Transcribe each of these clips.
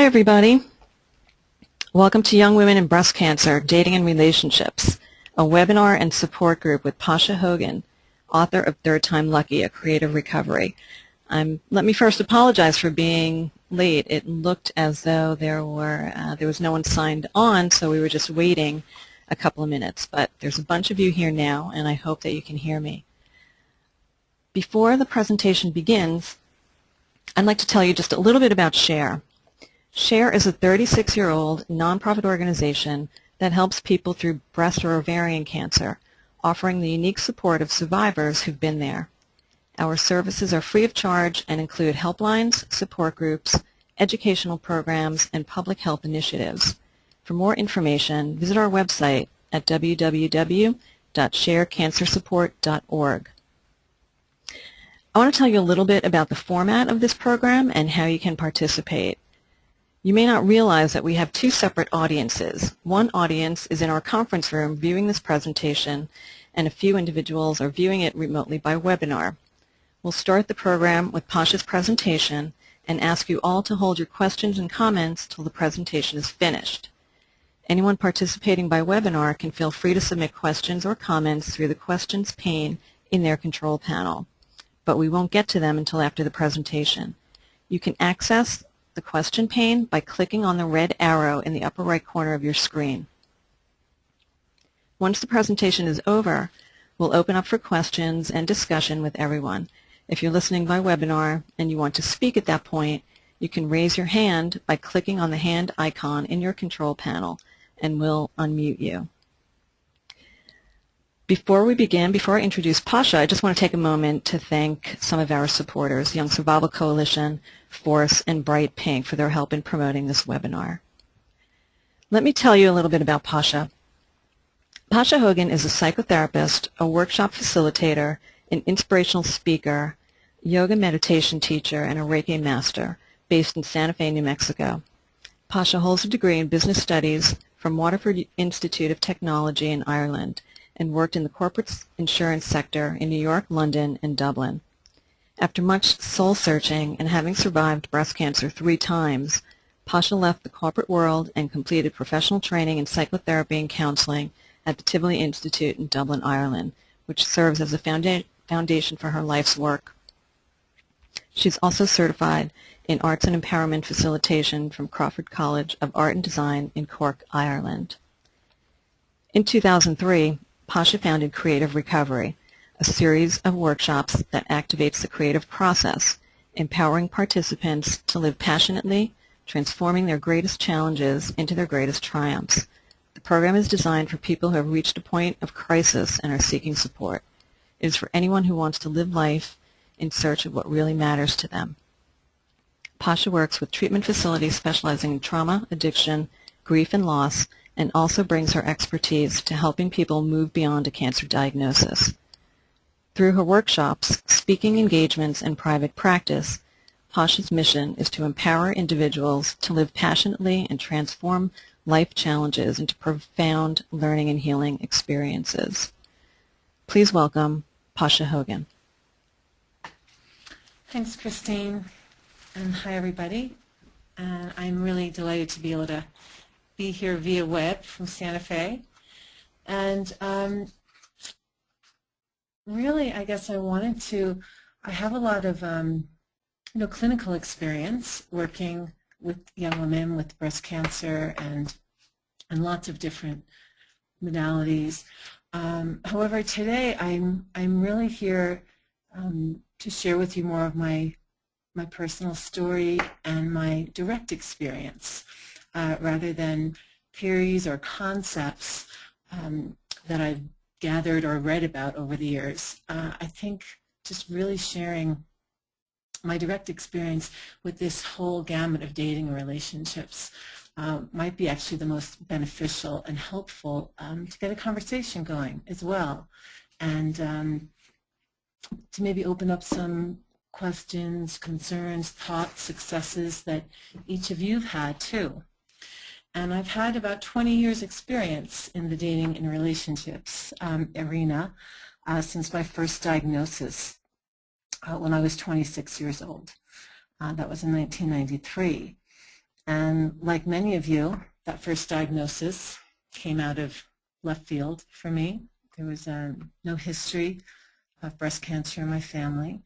Hi, everybody. Welcome to Young Women in Breast Cancer, Dating and Relationships, a webinar and support group with Pasha Hogan, author of Third Time Lucky, A Creative Recovery. Let me first apologize for being late. It looked as though there was no one signed on, so we were just waiting a couple of minutes. But there's a bunch of you here now, and I hope that you can hear me. Before the presentation begins, I'd like to tell you just a little bit about SHARE. SHARE is a 36-year-old nonprofit organization that helps people through breast or ovarian cancer, offering the unique support of survivors who've been there. Our services are free of charge and include helplines, support groups, educational programs, and public health initiatives. For more information, visit our website at www.sharecancersupport.org. I want to tell you a little bit about the format of this program and how you can participate. You may not realize that we have two separate audiences. One audience is in our conference room viewing this presentation, and a few individuals are viewing it remotely by webinar. We'll start the program with Pasha's presentation and ask you all to hold your questions and comments till the presentation is finished. Anyone participating by webinar can feel free to submit questions or comments through the questions pane in their control panel, but we won't get to them until after the presentation. You can access the question pane by clicking on the red arrow in the upper right corner of your screen. Once the presentation is over, we'll open up for questions and discussion with everyone. If you're listening by webinar and you want to speak at that point, you can raise your hand by clicking on the hand icon in your control panel, and we'll unmute you. Before we begin, before I introduce Pasha, I just want to take a moment to thank some of our supporters, Young Survival Coalition, Force, and Bright Pink, for their help in promoting this webinar. Let me tell you a little bit about Pasha. Pasha Hogan is a psychotherapist, a workshop facilitator, an inspirational speaker, yoga meditation teacher, and a Reiki master based in Santa Fe, New Mexico. Pasha holds a degree in business studies from Waterford Institute of Technology in Ireland and worked in the corporate insurance sector in New York, London, and Dublin. After much soul-searching and having survived breast cancer 3 times, Pasha left the corporate world and completed professional training in psychotherapy and counseling at the Tivoli Institute in Dublin, Ireland, which serves as a foundation for her life's work. She's also certified in Arts and Empowerment Facilitation from Crawford College of Art and Design in Cork, Ireland. In 2003, Pasha founded Creative Recovery, a series of workshops that activates the creative process, empowering participants to live passionately, transforming their greatest challenges into their greatest triumphs. The program is designed for people who have reached a point of crisis and are seeking support. It is for anyone who wants to live life in search of what really matters to them. Pasha works with treatment facilities specializing in trauma, addiction, grief, and loss, and also brings her expertise to helping people move beyond a cancer diagnosis. Through her workshops, speaking engagements, and private practice, Pasha's mission is to empower individuals to live passionately and transform life challenges into profound learning and healing experiences. Please welcome Pasha Hogan. Thanks, Christine, and hi, everybody. I'm really delighted to be able to be here via web from Santa Fe. And really, I guess I have a lot of clinical experience working with young women with breast cancer and lots of different modalities. However, today I'm really here to share with you more of my personal story and my direct experience, rather than theories or concepts that I've gathered or read about over the years. I think just really sharing my direct experience with this whole gamut of dating and relationships might be actually the most beneficial and helpful to get a conversation going as well, and to maybe open up some questions, concerns, thoughts, successes that each of you have had too. And I've had about 20 years experience in the dating and relationships arena since my first diagnosis when I was 26 years old. That was in 1993. And like many of you, that first diagnosis came out of left field for me. There was no history of breast cancer in my family.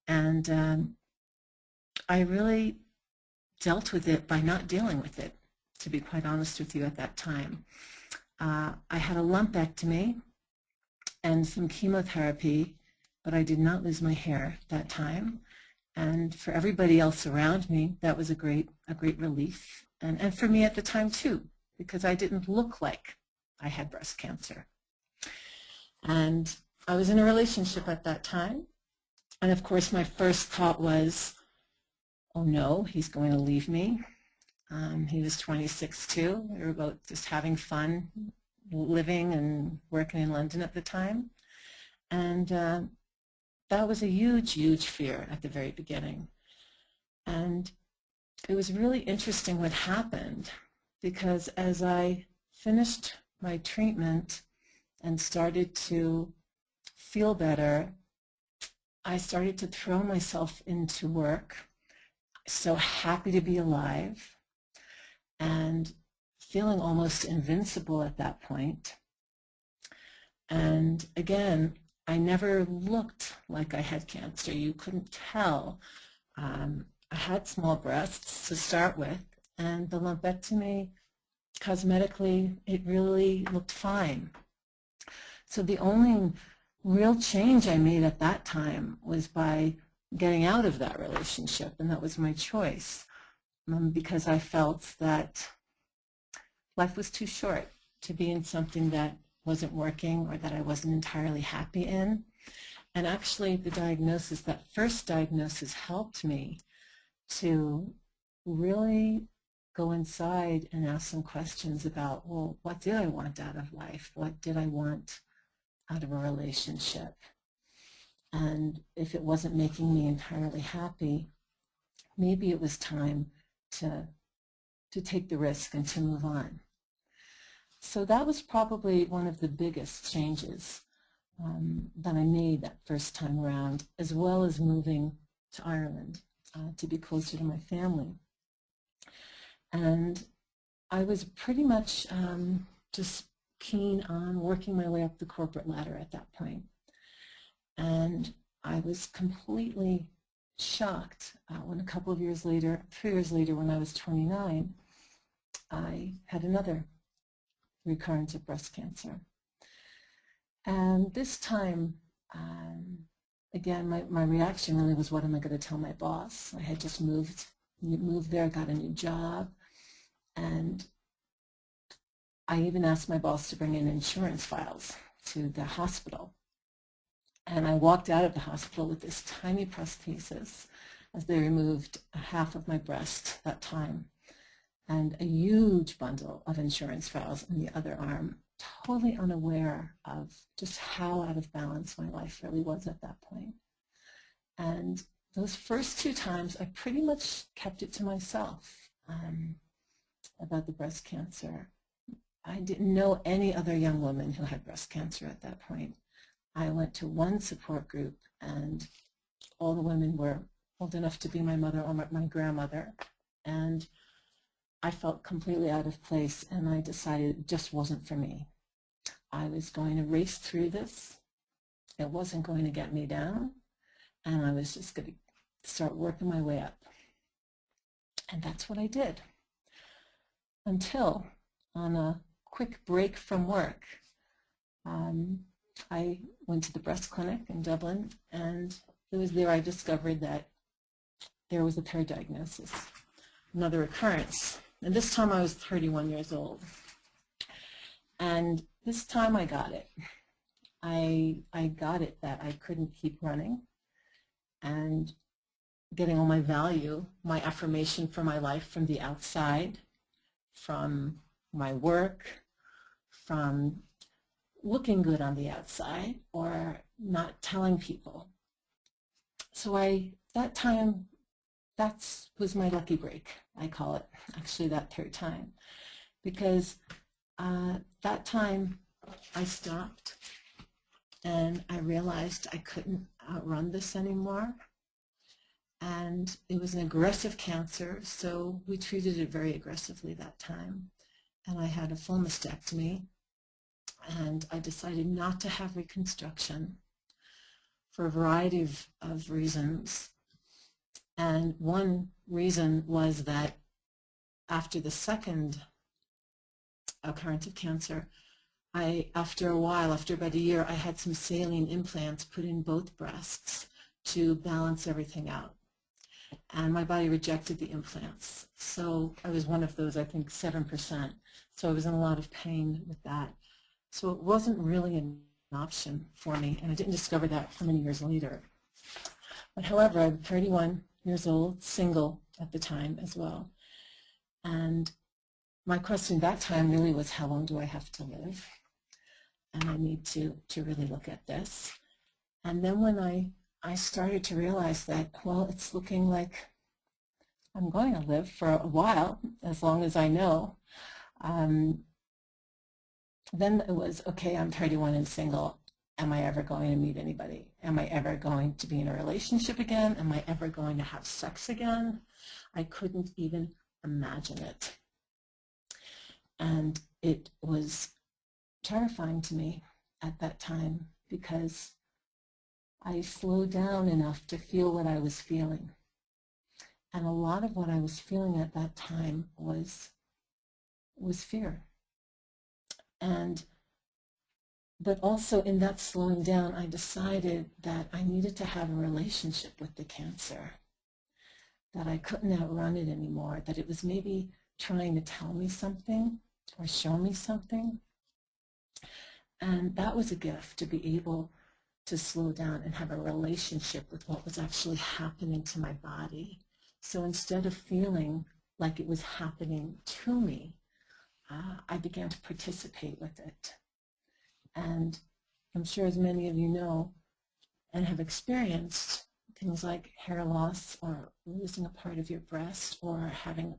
And I really dealt with it by not dealing with it, to be quite honest with you at that time. I had a lumpectomy and some chemotherapy, but I did not lose my hair that time. And for everybody else around me, that was a great relief. And for me at the time too, because I didn't look like I had breast cancer. And I was in a relationship at that time. And of course, my first thought was, oh no, he's going to leave me. He was 26 too. We were both just having fun, living and working in London at the time. And that was a huge, huge fear at the very beginning. And it was really interesting what happened, because as I finished my treatment and started to feel better, I started to throw myself into work, so happy to be alive and feeling almost invincible at that point. And again, I never looked like I had cancer. You couldn't tell. I had small breasts to start with, and the lumpectomy, cosmetically, it really looked fine. So the only real change I made at that time was by getting out of that relationship, and that was my choice, because I felt that life was too short to be in something that wasn't working or that I wasn't entirely happy in. And actually the diagnosis, that first diagnosis, helped me to really go inside and ask some questions about, well, what did I want out of life? What did I want out of a relationship? And if it wasn't making me entirely happy, maybe it was time to take the risk and to move on. So that was probably one of the biggest changes that I made that first time around, as well as moving to Ireland to be closer to my family. And I was pretty much just keen on working my way up the corporate ladder at that point. And I was completely shocked when a couple of years later, 3 years later, when I was 29, I had another recurrence of breast cancer. And this time, again, my reaction really was, what am I going to tell my boss? I had just moved there, got a new job, and I even asked my boss to bring in insurance files to the hospital. And I walked out of the hospital with this tiny prosthesis as they removed half of my breast that time, and a huge bundle of insurance files in the other arm, totally unaware of just how out of balance my life really was at that point. And those first 2 times, I pretty much kept it to myself about the breast cancer. I didn't know any other young woman who had breast cancer at that point. I went to one support group, and all the women were old enough to be my mother or my grandmother. And I felt completely out of place, and I decided it just wasn't for me. I was going to race through this. It wasn't going to get me down, and I was just going to start working my way up. And that's what I did, until on a quick break from work, I went to the breast clinic in Dublin, and it was there I discovered that there was a third diagnosis, another recurrence. And this time I was 31 years old. And this time I got it. I got it that I couldn't keep running and getting all my value, my affirmation for my life from the outside, from my work, from looking good on the outside or not telling people. So that time, that was my lucky break, I call it, actually, that third time. Because that time I stopped and I realized I couldn't outrun this anymore. And it was an aggressive cancer, so we treated it very aggressively that time. And I had a full mastectomy, and I decided not to have reconstruction for a variety of reasons. And one reason was that after the second occurrence of cancer, after a while, after about a year, I had some saline implants put in both breasts to balance everything out. And my body rejected the implants. So I was one of those, I think, 7%. So I was in a lot of pain with that. So it wasn't really an option for me, and I didn't discover that for many years later. But however, I'm 31 years old, single at the time as well. And my question that time really was, how long do I have to live? And I need to really look at this. And then when I started to realize that, well, it's looking like I'm going to live for a while, as long as I know. Then it was, okay, I'm 31 and single. Am I ever going to meet anybody? Am I ever going to be in a relationship again? Am I ever going to have sex again? I couldn't even imagine it. And it was terrifying to me at that time because I slowed down enough to feel what I was feeling. And a lot of what I was feeling at that time was fear. But also in that slowing down, I decided that I needed to have a relationship with the cancer, that I couldn't outrun it anymore, that it was maybe trying to tell me something or show me something. And that was a gift, to be able to slow down and have a relationship with what was actually happening to my body. So instead of feeling like it was happening to me, I began to participate with it. And I'm sure as many of you know and have experienced things like hair loss or losing a part of your breast or having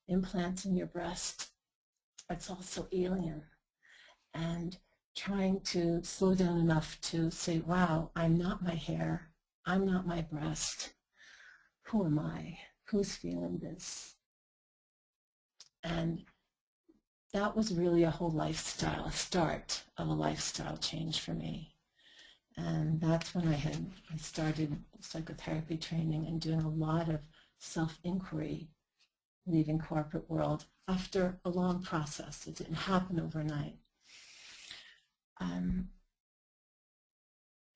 implants in your breast, it's also alien. And trying to slow down enough to say, wow, I'm not my hair, I'm not my breast. Who am I? Who's feeling this? And that was really a whole lifestyle, a start of a lifestyle change for me. And that's when I started psychotherapy training and doing a lot of self-inquiry, leaving corporate world after a long process. It didn't happen overnight.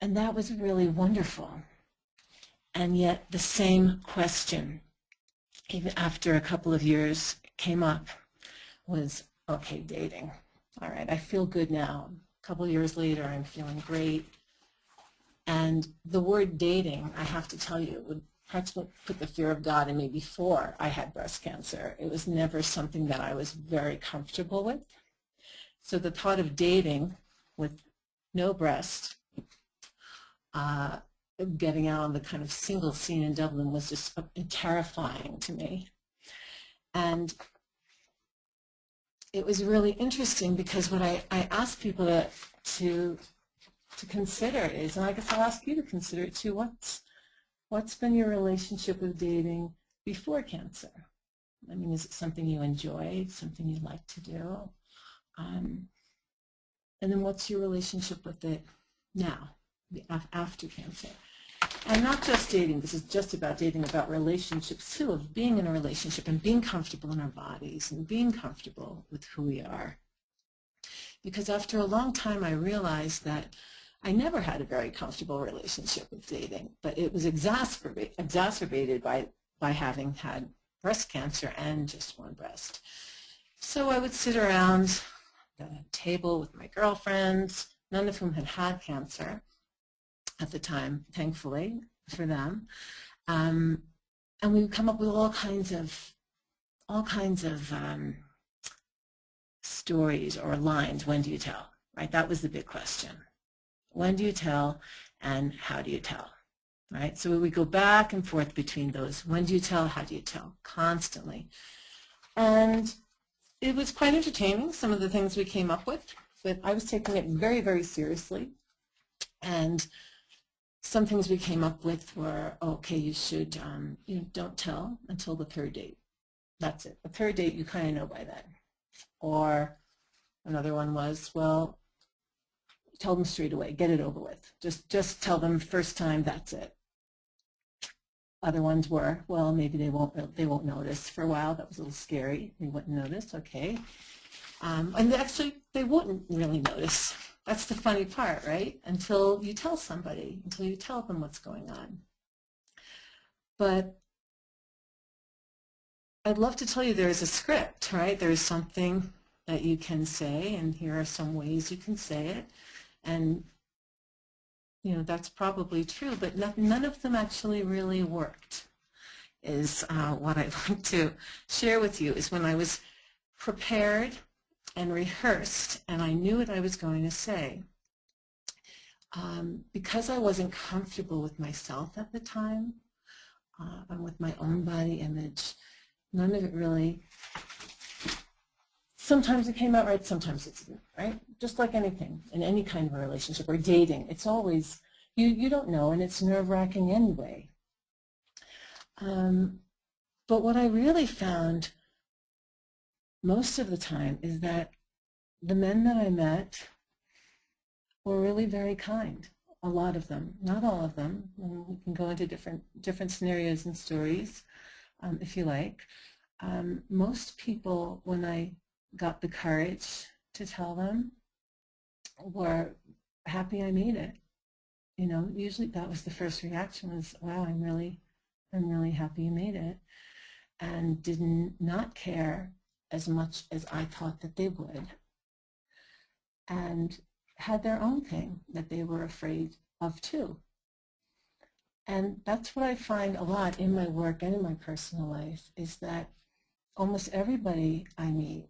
And that was really wonderful. And yet the same question, even after a couple of years, came up, was, okay, dating. All right, I feel good now. A couple of years later, I'm feeling great. And the word dating, I have to tell you, would practically put the fear of God in me before I had breast cancer. It was never something that I was very comfortable with. So the thought of dating with no breast, getting out on the kind of single scene in Dublin was just terrifying to me. And it was really interesting because what I asked people to consider is, and I guess I'll ask you to consider it too, what's been your relationship with dating before cancer? I mean, is it something you enjoyed, something you like to do? And then what's your relationship with it now, after cancer? And not just dating, this is just about dating, about relationships too, of being in a relationship and being comfortable in our bodies and being comfortable with who we are. Because after a long time I realized that I never had a very comfortable relationship with dating, but it was exacerbated by having had breast cancer and just one breast. So I would sit around the table with my girlfriends, none of whom had had cancer at the time, thankfully for them, and we would come up with all kinds of stories or lines. When do you tell? Right, that was the big question. When do you tell, and how do you tell? Right, so we go back and forth between those. When do you tell? How do you tell? Constantly, and it was quite entertaining, some of the things we came up with, but I was taking it very, very seriously. And some things we came up with were, okay, you should, don't tell until the third date. That's it. The third date, you kind of know by then. Or another one was, well, tell them straight away, get it over with. Just tell them first time, that's it. Other ones were, well, maybe they won't notice for a while. That was a little scary. They wouldn't notice, okay. And actually, they wouldn't really notice. That's the funny part, right? Until you tell somebody, until you tell them what's going on. But I'd love to tell you there is a script, right? There is something that you can say, and here are some ways you can say it. And that's probably true, but none of them actually really worked, is what I'd like to share with you. Is when I was prepared and rehearsed and I knew what I was going to say, because I wasn't comfortable with myself at the time and with my own body image, none of it really, sometimes it came out right, sometimes it didn't, right? Just like anything in any kind of a relationship or dating, it's always, you don't know, and it's nerve-wracking anyway. But what I really found most of the time is that the men that I met were really very kind. A lot of them, not all of them. And we can go into different scenarios and stories, if you like. Most people, when I got the courage to tell them, were happy I made it. Usually that was the first reaction, was, wow, I'm really happy you made it, and did not care as much as I thought that they would, and had their own thing that they were afraid of too. And that's what I find a lot in my work and in my personal life, is that almost everybody I meet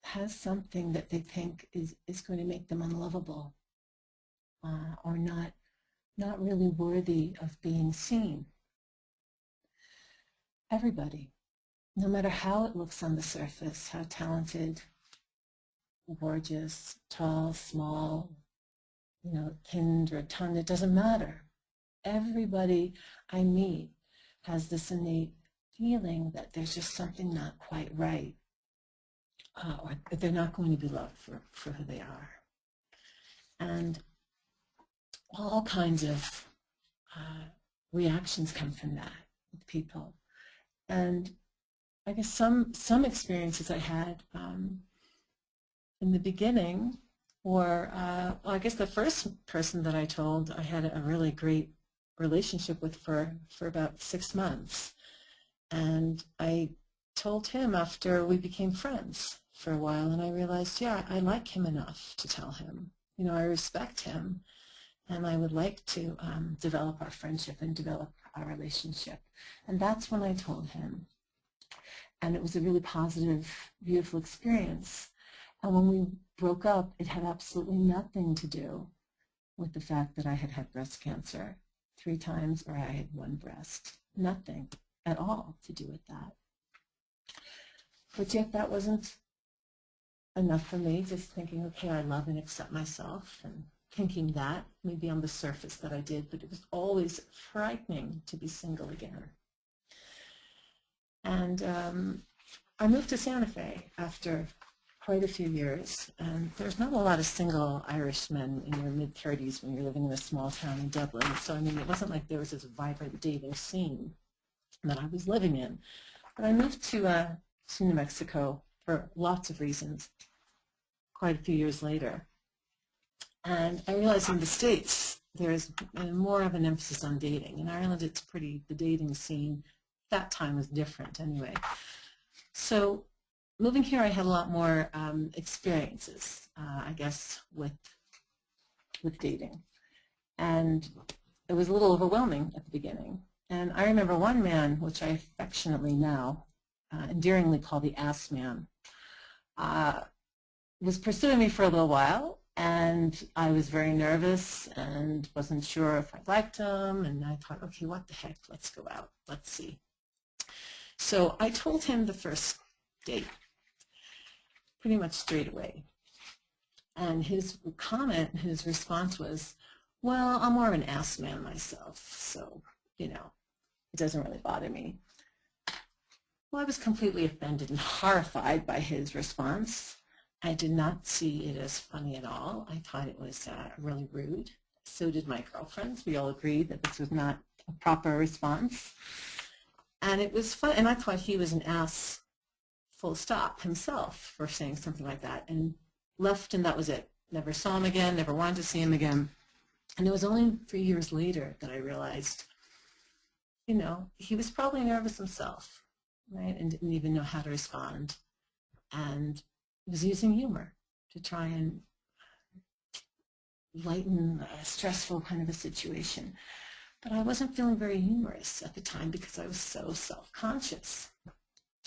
has something that they think is going to make them unlovable, or not really worthy of being seen. Everybody, no matter how it looks on the surface, how talented, gorgeous, tall, small, thinned or toned, it doesn't matter. Everybody I meet has this innate feeling that there's just something not quite right, or that they're not going to be loved for who they are. And all kinds of reactions come from that with people. And I guess some experiences I had in the beginning were, well, I guess the first person that I told I had a really great relationship with for about 6 months. And I told him after we became friends for a while, and I realized, yeah, I like him enough to tell him. I respect him, and I would like to develop our friendship and develop our relationship. And that's when I told him. And it was a really positive, beautiful experience. And when we broke up, it had absolutely nothing to do with the fact that I had had breast cancer 3 times or I had 1 breast. Nothing at all to do with that. But yet that wasn't enough for me, just thinking, okay, I love and accept myself, and thinking that, maybe on the surface that I did, but it was always frightening to be single again. And I moved to Santa Fe after quite a few years, and there's not a lot of single Irish men in your mid-30s when you're living in a small town in Dublin. So, I mean, it wasn't like there was this vibrant dating scene that I was living in. But I moved to New Mexico for lots of reasons quite a few years later. And I realized in the States there's more of an emphasis on dating. In Ireland, it's the dating scene that time was different anyway. So moving here, I had a lot more experiences, I guess, with dating. And it was a little overwhelming at the beginning. And I remember one man, which I affectionately now endearingly call the ass man, was pursuing me for a little while, and I was very nervous and wasn't sure if I liked him, and I thought, okay, what the heck, let's go out, let's see. So I told him the first date, pretty much straight away. And his comment, his response was, well, I'm more of an ass man myself, so, you know, it doesn't really bother me. Well, I was completely offended and horrified by his response. I did not see it as funny at all. I thought it was really rude. So did my girlfriends. We all agreed that this was not a proper response. And it was fun. And I thought he was an ass, full stop, himself, for saying something like that. And left, and that was it. Never saw him again, never wanted to see him again. And it was only 3 years later that I realized, you know, he was probably nervous himself, right, and didn't even know how to respond, and was using humor to try and lighten a stressful kind of a situation. But I wasn't feeling very humorous at the time because I was so self-conscious.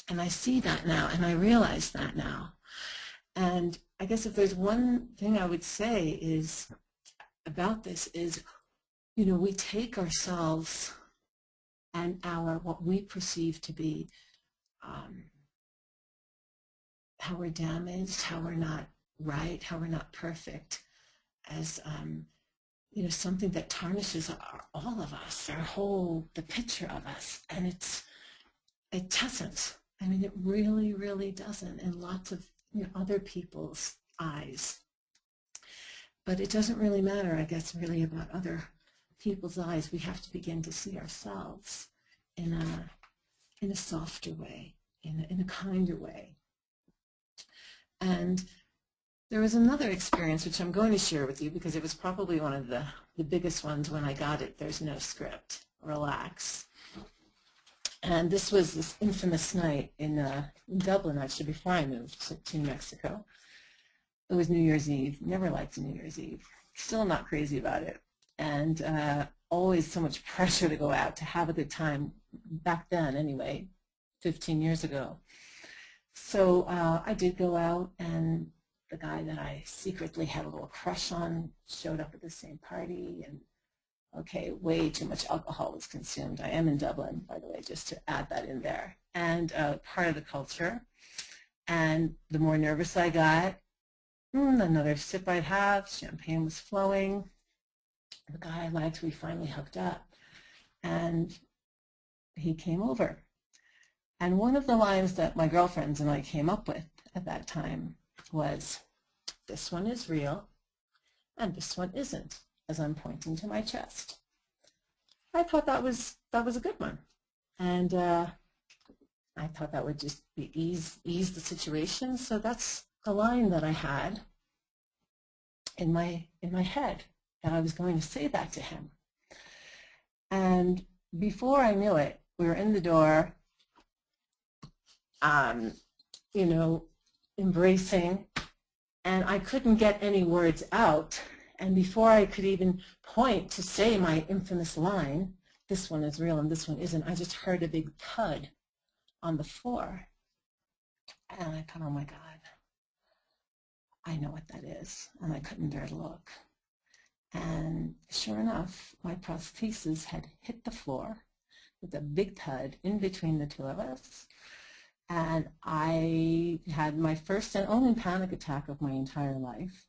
And I see that now, and I realize that now. And I guess if there's one thing I would say is about this is, you know, we take ourselves and what we perceive to be how we're damaged, how we're not right, how we're not perfect, as you know, something that tarnishes all of us, the picture of us, and it doesn't. I mean, it really, really doesn't in lots of, you know, other people's eyes. But it doesn't really matter, I guess, really about other people's eyes. We have to begin to see ourselves in a softer way, in a kinder way. And there was another experience which I'm going to share with you because it was probably one of the biggest ones when I got it. There's no script. Relax. And this was this infamous night in Dublin, actually, before I moved to Mexico. It was New Year's Eve. Never liked New Year's Eve. Still not crazy about it. And always so much pressure to go out, to have a good time, back then anyway, 15 years ago. So I did go out, and the guy that I secretly had a little crush on showed up at the same party, and okay, way too much alcohol was consumed. I am in Dublin, by the way, just to add that in there. And part of the culture. And the more nervous I got, another sip I'd have, champagne was flowing. The guy I liked, we finally hooked up. And he came over. And one of the lines that my girlfriends and I came up with at that time was, "This one is real, and this one isn't," as I'm pointing to my chest. I thought that was a good one. And I thought that would just be ease the situation. So that's the line that I had in my head, that I was going to say that to him. And before I knew it, we were in the door, you know, embracing, and I couldn't get any words out. And before I could even point to say my infamous line, "This one is real and this one isn't," I just heard a big thud on the floor. And I thought, oh my God, I know what that is. And I couldn't dare to look. And sure enough, my prosthesis had hit the floor with a big thud in between the two of us. And I had my first and only panic attack of my entire life.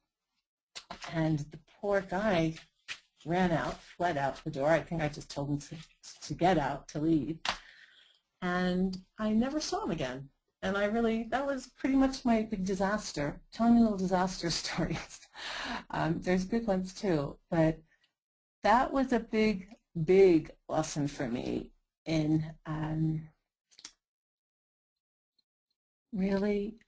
And the poor guy ran out, fled out the door. I think I just told him to get out, to leave. And I never saw him again. And that was pretty much my big disaster. Telling me little disaster stories. There's good ones too. But that was a big, big lesson for me in really,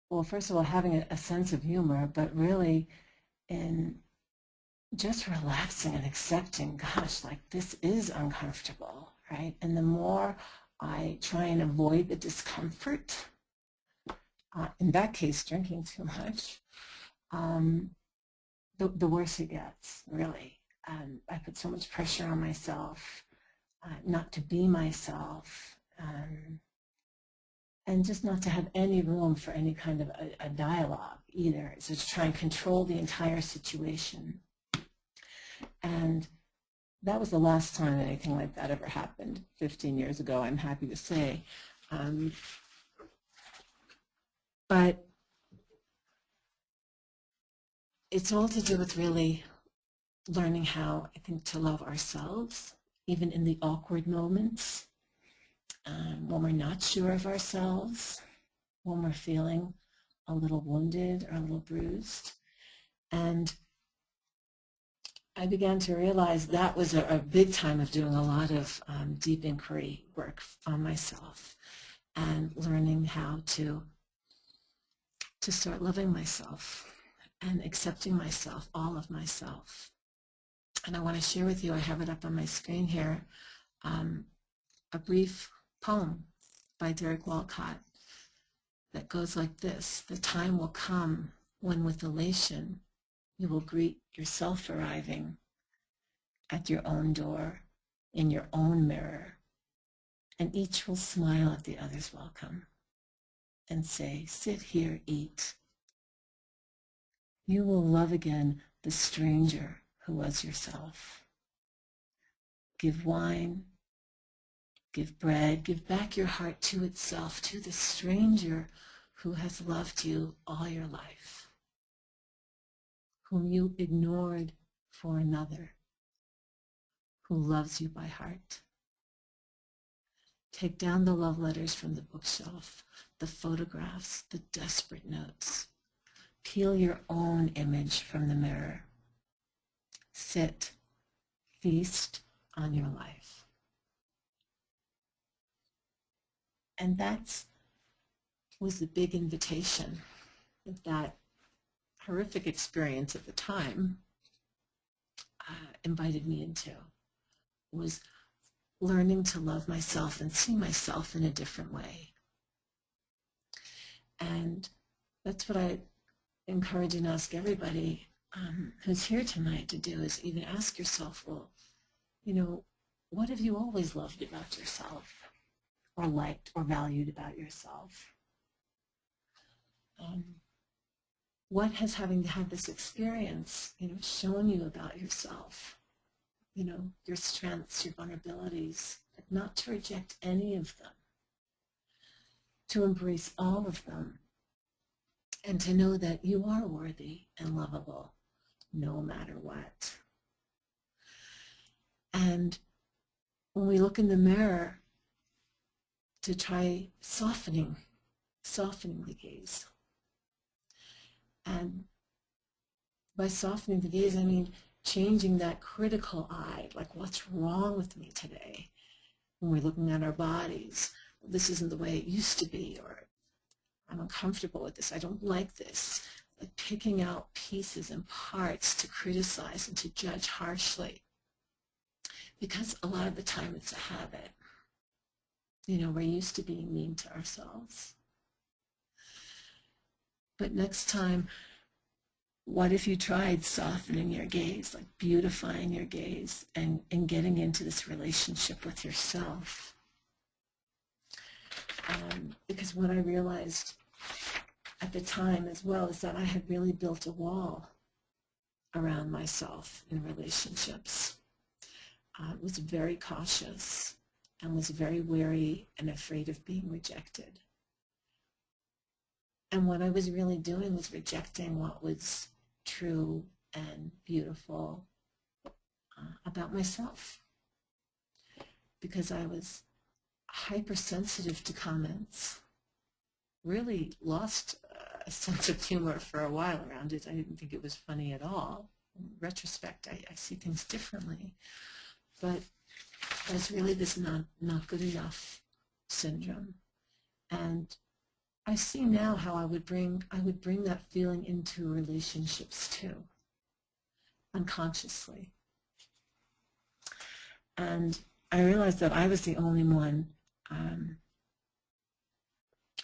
well, first of all, having a sense of humor, but really in just relaxing and accepting, gosh, like this is uncomfortable, right? And the more I try and avoid the discomfort, in that case, drinking too much, the worse it gets, really. I put so much pressure on myself not to be myself, and just not to have any room for any kind of a dialogue either. So to try and control the entire situation. And that was the last time anything like that ever happened, 15 years ago, I'm happy to say. But it's all to do with really learning how, I think, to love ourselves, even in the awkward moments, when we're not sure of ourselves, when we're feeling a little wounded or a little bruised. And I began to realize that was a big time of doing a lot of deep inquiry work on myself and learning how to start loving myself and accepting myself, all of myself. And I want to share with you, I have it up on my screen here, a brief poem by Derek Walcott that goes like this: "The time will come when with elation you will greet yourself arriving at your own door, in your own mirror, and each will smile at the other's welcome and say, 'Sit here, eat.' You will love again the stranger who was yourself. Give wine, give bread, give back your heart to itself, to the stranger who has loved you all your life, whom you ignored for another, who loves you by heart. Take down the love letters from the bookshelf, the photographs, the desperate notes. Peel your own image from the mirror. Sit, feast on your life." And that was the big invitation that horrific experience at the time invited me into, was learning to love myself and see myself in a different way. And that's what I encourage and ask everybody who's here tonight to do, is even ask yourself, well, you know, what have you always loved about yourself, or liked or valued about yourself? What has having had this experience, shown you about yourself? Your strengths, your vulnerabilities, but not to reject any of them, to embrace all of them, and to know that you are worthy and lovable no matter what. And when we look in the mirror, to try softening the gaze. And by softening the gaze, I mean changing that critical eye, like, what's wrong with me today? When we're looking at our bodies, this isn't the way it used to be, or I'm uncomfortable with this, I don't like this. Like picking out pieces and parts to criticize and to judge harshly. Because a lot of the time it's a habit. We're used to being mean to ourselves. But next time, what if you tried softening your gaze, like beautifying your gaze, and getting into this relationship with yourself? Because what I realized at the time as well is that I had really built a wall around myself in relationships. I was very cautious and was very wary and afraid of being rejected. And what I was really doing was rejecting what was true and beautiful about myself, because I was hypersensitive to comments, really lost a sense of humor for a while around it. I didn't think it was funny at all. In retrospect, I see things differently. But there's really this not good enough syndrome. And I see now how I would bring that feeling into relationships too, unconsciously. And I realized that I was the only one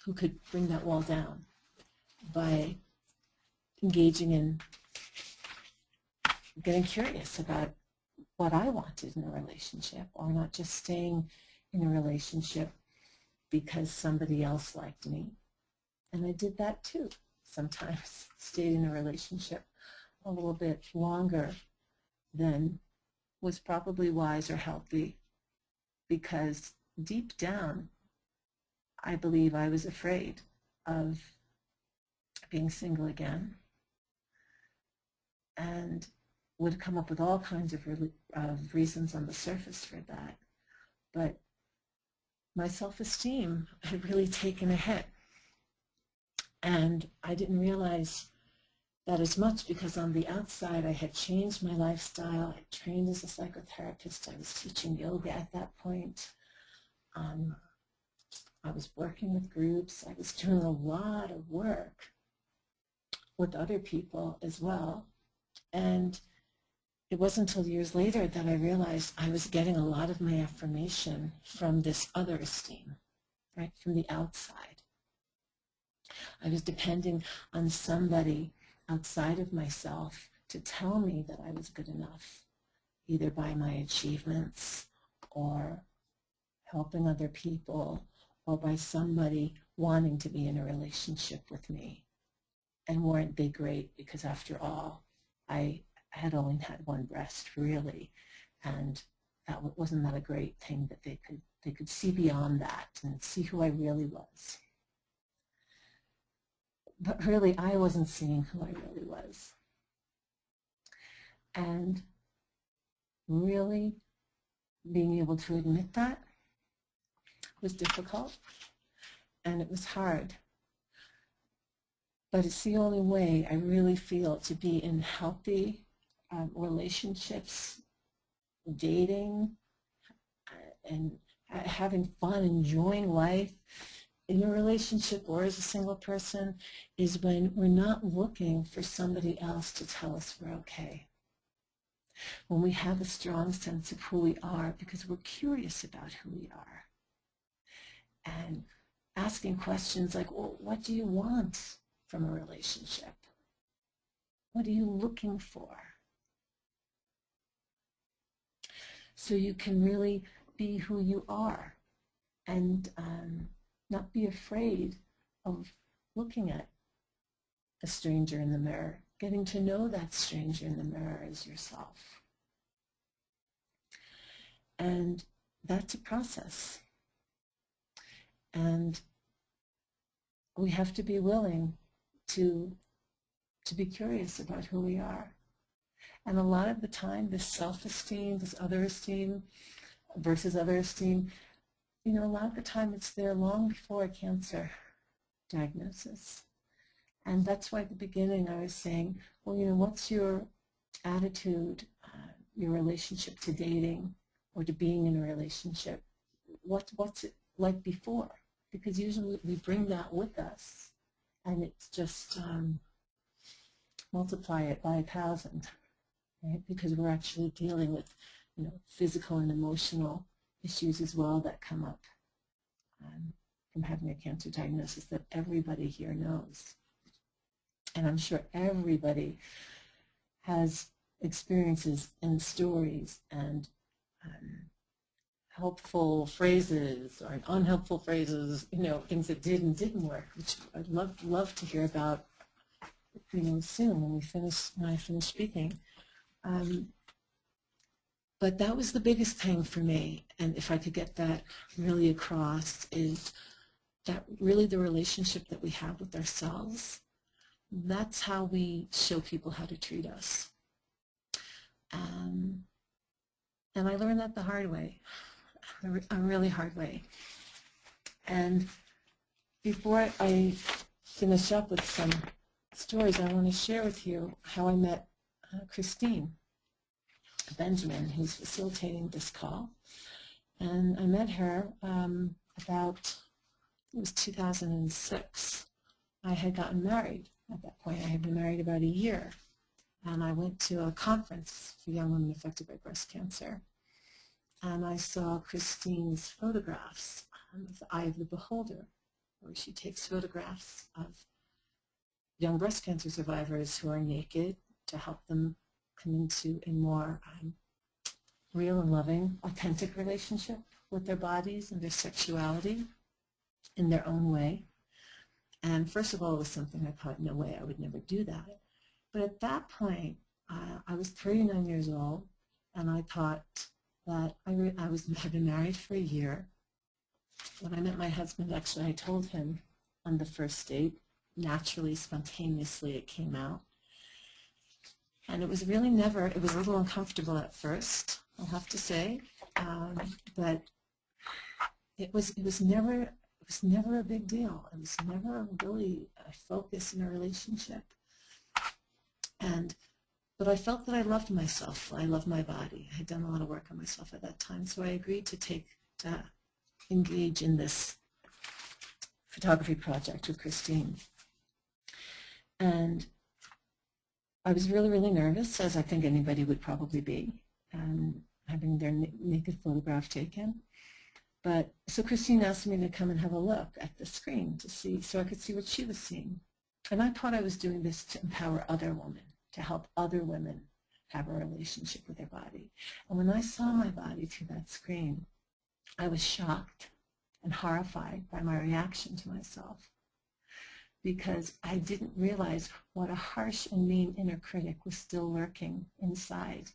who could bring that wall down by engaging in getting curious about what I wanted in a relationship, or not just staying in a relationship because somebody else liked me. And I did that too. Sometimes stayed in a relationship a little bit longer than was probably wise or healthy, because deep down, I believe I was afraid of being single again, and would come up with all kinds of reasons on the surface for that. But my self-esteem had really taken a hit. And I didn't realize that as much because on the outside I had changed my lifestyle. I trained as a psychotherapist. I was teaching yoga at that point. I was working with groups. I was doing a lot of work with other people as well. And it wasn't until years later that I realized I was getting a lot of my affirmation from this other esteem, right, from the outside. I was depending on somebody outside of myself to tell me that I was good enough, either by my achievements or helping other people or by somebody wanting to be in a relationship with me. And weren't they great? Because after all, I had only had one breast, really, and wasn't that a great thing that they could see beyond that and see who I really was. But really, I wasn't seeing who I really was. And really being able to admit that was difficult, and it was hard. But it's the only way I really feel to be in healthy relationships, dating, and having fun, enjoying life in a relationship or as a single person, is when we're not looking for somebody else to tell us we're okay. When we have a strong sense of who we are because we're curious about who we are. And asking questions like, well, what do you want from a relationship? What are you looking for? So you can really be who you are and not be afraid of looking at a stranger in the mirror, getting to know that stranger in the mirror as yourself. And that's a process. And we have to be willing to be curious about who we are. And a lot of the time, this self-esteem, this other esteem versus other esteem, you know, a lot of the time it's there long before a cancer diagnosis. And that's why at the beginning I was saying, well, you know, what's your attitude, your relationship to dating or to being in a relationship? What's it like before? Because usually we bring that with us, and it's just multiply it by 1,000, right? Because we're actually dealing with, you know, physical and emotional issues as well that come up from having a cancer diagnosis that everybody here knows. And I'm sure everybody has experiences and stories and helpful phrases or unhelpful phrases, you know, things that did and didn't work, which I'd love to hear about, you know, soon when I finish speaking. But that was the biggest thing for me, and if I could get that really across, is that really the relationship that we have with ourselves, that's how we show people how to treat us. And I learned that the hard way, a really hard way. And before I finish up with some stories, I want to share with you how I met Christine Benjamin, who's facilitating this call. And I met her about, it was 2006. I had gotten married at that point. I had been married about a year. And I went to a conference for young women affected by breast cancer. And I saw Christine's photographs of the Eye of the Beholder, where she takes photographs of young breast cancer survivors who are naked to help them come into a more real and loving, authentic relationship with their bodies and their sexuality in their own way. And first of all, it was something I thought, no way, I would never do that. But at that point, I was 39 years old, and I thought that I had been married for a year. When I met my husband, actually, I told him on the first date, naturally, spontaneously, it came out. And it was really never, it was a little uncomfortable at first, I'll have to say, but it was never a big deal. It was never really a focus in a relationship. But I felt that I loved myself. I loved my body. I had done a lot of work on myself at that time, so I agreed to engage in this photography project with Christine. And I was really, really nervous, as I think anybody would probably be, having their naked photograph taken. But so Christine asked me to come and have a look at the screen to see, so I could see what she was seeing. And I thought I was doing this to empower other women, to help other women have a relationship with their body. And when I saw my body through that screen, I was shocked and horrified by my reaction to myself, because I didn't realize what a harsh and mean inner critic was still lurking inside.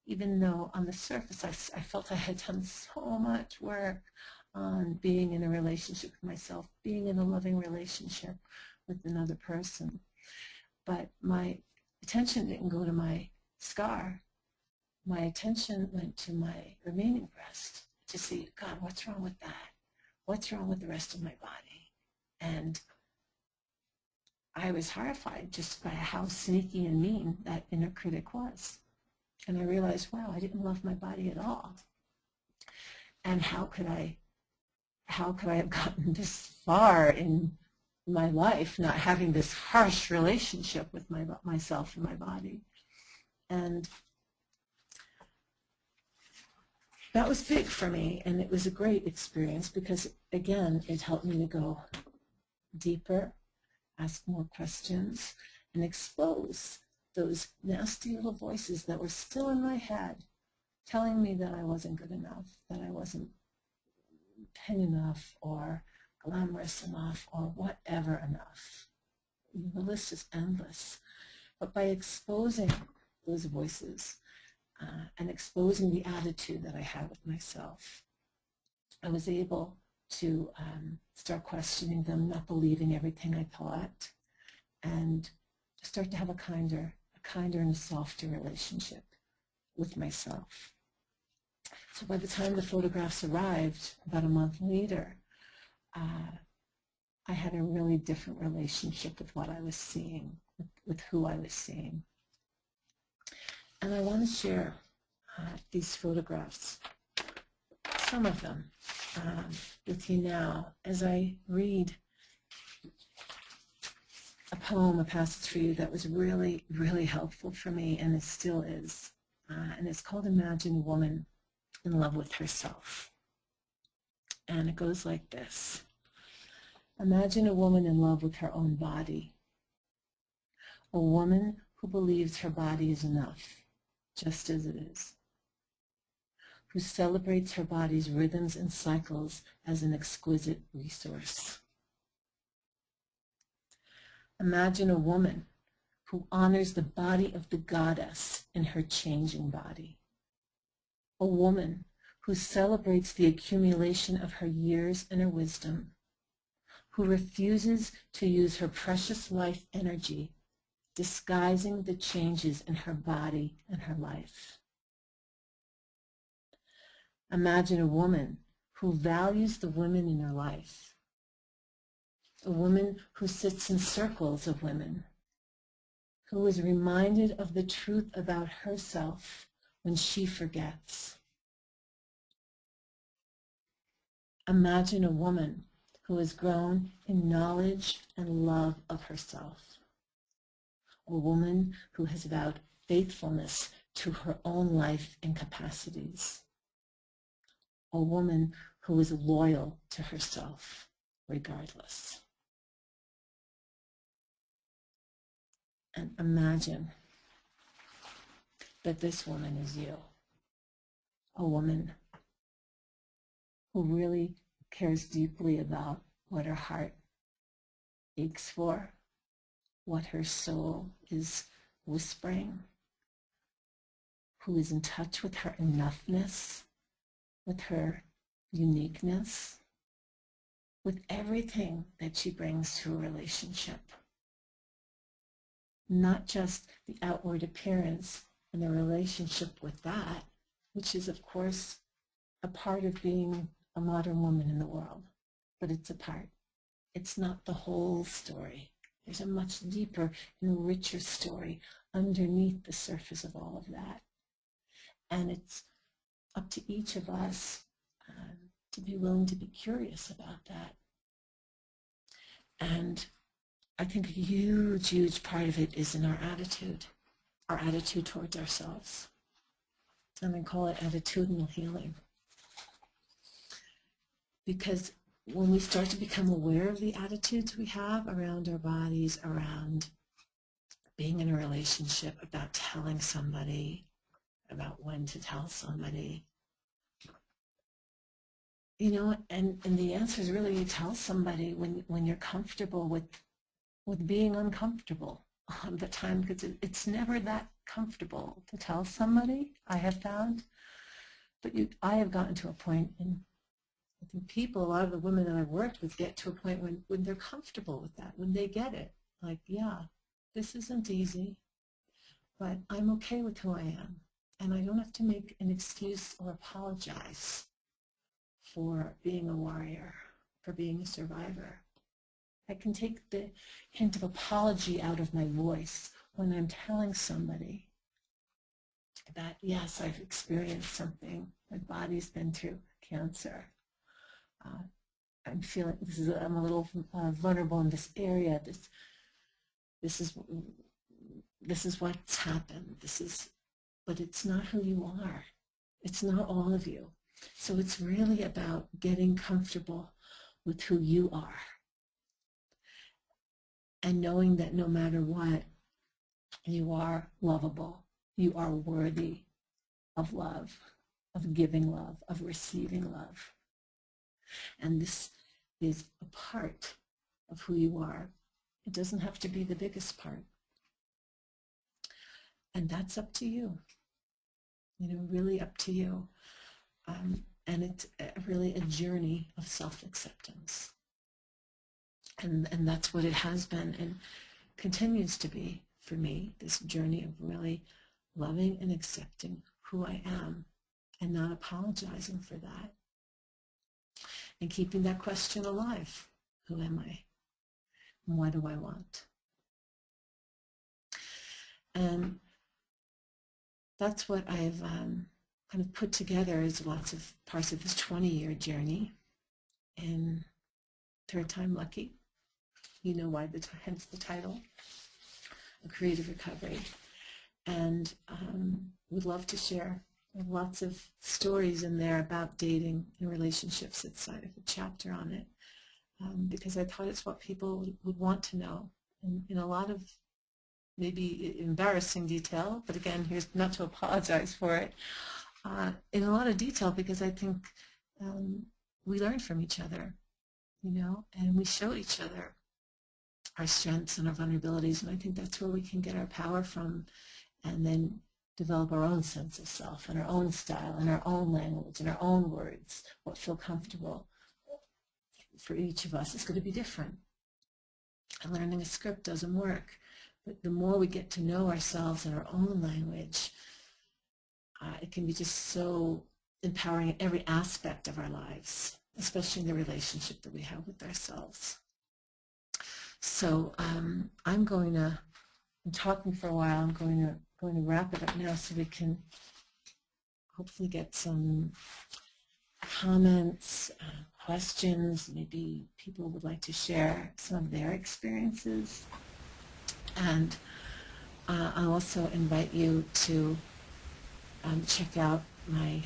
Even though on the surface I felt I had done so much work on being in a relationship with myself, being in a loving relationship with another person. But my attention didn't go to my scar. My attention went to my remaining breast to see, God, what's wrong with that? What's wrong with the rest of my body? And I was horrified just by how sneaky and mean that inner critic was. And I realized, wow, I didn't love my body at all. And how could I have gotten this far in my life, not having this harsh relationship with myself and my body? And that was big for me, and it was a great experience because, again, it helped me to go deeper, ask more questions, and expose those nasty little voices that were still in my head telling me that I wasn't good enough, that I wasn't pen enough or glamorous enough or whatever enough. The list is endless. But by exposing those voices and exposing the attitude that I had with myself, I was able to start questioning them, not believing everything I thought, and start to have a kinder and a softer relationship with myself. So by the time the photographs arrived, about a month later, I had a really different relationship with what I was seeing, with who I was seeing. And I want to share these photographs, some of them, with you now as I read a poem, a passage for you that was really, really helpful for me, and it still is. And it's called Imagine a Woman in Love with Herself. And it goes like this. Imagine a woman in love with her own body. A woman who believes her body is enough, just as it is. Who celebrates her body's rhythms and cycles as an exquisite resource. Imagine a woman who honors the body of the goddess in her changing body. A woman who celebrates the accumulation of her years and her wisdom, who refuses to use her precious life energy disguising the changes in her body and her life. Imagine a woman who values the women in her life, a woman who sits in circles of women, who is reminded of the truth about herself when she forgets. Imagine a woman who has grown in knowledge and love of herself, a woman who has vowed faithfulness to her own life and capacities, a woman who is loyal to herself regardless. And imagine that this woman is you, a woman who really cares deeply about what her heart aches for, what her soul is whispering, who is in touch with her enoughness, with her uniqueness, with everything that she brings to a relationship. not just the outward appearance and the relationship with that, which is, of course, a part of being a modern woman in the world, but it's a part. It's not the whole story. There's a much deeper and richer story underneath the surface of all of that. And it's up to each of us to be willing to be curious about that. And I think a huge, huge part of it is in our attitude towards ourselves. And I call it attitudinal healing. Because when we start to become aware of the attitudes we have around our bodies, around being in a relationship, about telling somebody, about when to tell somebody, you know, and the answer is really you tell somebody when you're comfortable with being uncomfortable all the time, because it's never that comfortable to tell somebody, I have found. But I have gotten to a point, and I think people, a lot of the women that I've worked with, get to a point when they're comfortable with that, when they get it. Like, yeah, this isn't easy, but I'm okay with who I am. And I don't have to make an excuse or apologize for being a warrior, for being a survivor. I can take the hint of apology out of my voice when I'm telling somebody that, yes, I've experienced something. My body's been through cancer. I'm feeling I'm a little vulnerable in this area. This is what's happened. But it's not who you are. It's not all of you. So it's really about getting comfortable with who you are, and knowing that no matter what, you are lovable. You are worthy of love, of giving love, of receiving love. And this is a part of who you are. It doesn't have to be the biggest part. And that's up to you. You know, really up to you. And it's really a journey of self-acceptance. And that's what it has been and continues to be for me, this journey of really loving and accepting who I am and not apologizing for that. And keeping that question alive. Who am I? And what do I want? And that's what I've kind of put together as lots of parts of this 20-year journey. And Third Time Lucky. You know why, hence the title, A Creative Recovery. And would love to share lots of stories in there about dating and relationships inside of a chapter on it, because I thought it's what people would want to know in a lot of maybe embarrassing detail, but again, here's not to apologize for it, in a lot of detail, because I think we learn from each other, you know, and we show each other our strengths and our vulnerabilities, and I think that's where we can get our power from, and then develop our own sense of self and our own style and our own language and our own words, what feel comfortable for each of us is going to be different. And learning a script doesn't work, but the more we get to know ourselves in our own language, it can be just so empowering in every aspect of our lives, especially in the relationship that we have with ourselves. So I'm talking for a while. I'm going to wrap it up now so we can hopefully get some comments, questions. Maybe people would like to share some of their experiences. And I'll also invite you to check out my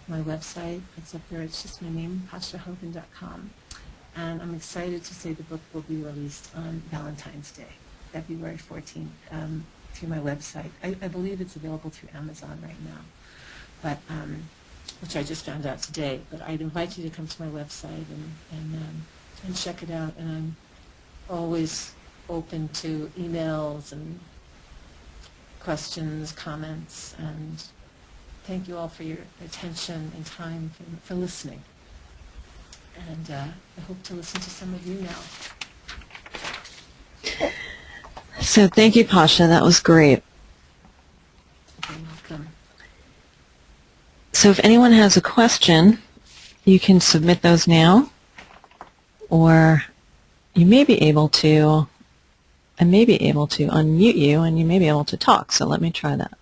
website. It's up there. It's just my name, PashaHogan.com. And I'm excited to say the book will be released on Valentine's Day, February 14th, through my website. I believe it's available through Amazon right now, but which I just found out today. But I'd invite you to come to my website and check it out. And I'm always open to emails and questions, comments, and thank you all for your attention and time for listening. And I hope to listen to some of you now. So thank you, Pasha. That was great. You're welcome. So if anyone has a question, you can submit those now, or you may be able to, I may be able to unmute you, and you may be able to talk. So let me try that.